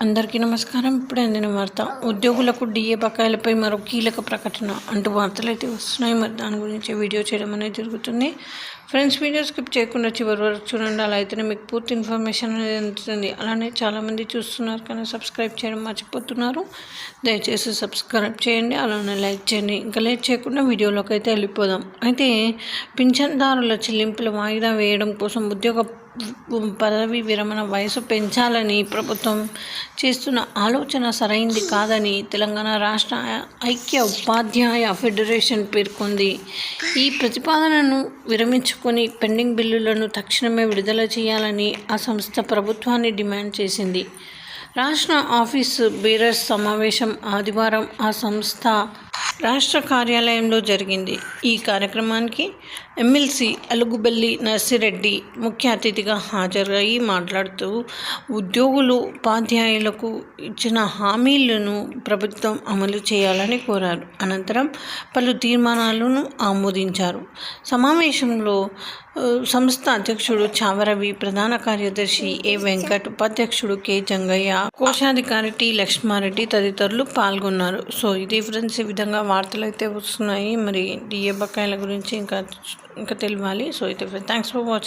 అందరికీ నమస్కారం. ఇప్పుడే అందిన వార్త. ఉద్యోగులకు డిఏ బకాయిలపై మరో కీలక ప్రకటన అంటూ వార్తలు అయితే వస్తున్నాయి. మరి దాని గురించి వీడియో చేయడం అనేది జరుగుతుంది. ఫ్రెండ్స్, వీడియో స్కిప్ చేయకుండా చివరి వరకు చూడండి. అలా అయితేనే మీకు పూర్తి ఇన్ఫర్మేషన్ అనేది అందుతుంది. అలానే చాలామంది చూస్తున్నారు కానీ సబ్స్క్రైబ్ చేయడం మర్చిపోతున్నారు. దయచేసి సబ్స్క్రైబ్ చేయండి, అలానే లైక్ చేయండి. ఇంకా లేట్ చేయకుండా వీడియోలోకి అయితే వెళ్ళిపోదాం. అయితే పింఛన్దారుల చెల్లింపుల వాయిదా వేయడం కోసం ఉద్యోగ పదవి విరమణ వయసు పెంచాలని ప్రభుత్వం చేస్తున్న ఆలోచన సరైంది కాదని తెలంగాణ రాష్ట్ర ఐక్య ఉపాధ్యాయ ఫెడరేషన్ పేర్కొంది. ఈ ప్రతిపాదనను విరమించుకొని పెండింగ్ బిల్లులను తక్షణమే విడుదల చేయాలని ఆ సంస్థ ప్రభుత్వాన్ని డిమాండ్ చేసింది. రాష్ట్ర ఆఫీసు బేరర్స్ సమావేశం ఆదివారం ఆ సంస్థ రాష్ట్ర కార్యాలయంలో జరిగింది. ఈ కార్యక్రమానికి ఎమ్మెల్సీ అలుగుబెల్లి నర్సిరెడ్డి ముఖ్య అతిథిగా హాజరై మాట్లాడుతూ ఉద్యోగులు ఉపాధ్యాయులకు ఇచ్చిన హామీలను ప్రభుత్వం అమలు చేయాలని కోరారు. అనంతరం పలు తీర్మానాలను ఆమోదించారు. సమావేశంలో సంస్థ అధ్యక్షుడు చావరవి, ప్రధాన కార్యదర్శి ఏ వెంకట్, ఉపాధ్యక్షుడు కె జంగయ్య, కోశాధికారి టి లక్ష్మారెడ్డి తదితరులు పాల్గొన్నారు. సో ఇది ఫ్రెండ్స్, ఈ విధంగా వార్తలు అయితే వస్తున్నాయి. మరి డిఏ బకాయిల గురించి ఇంకా తెలియాలి. సో అయితే థ్యాంక్స్ ఫర్ వాచింగ్.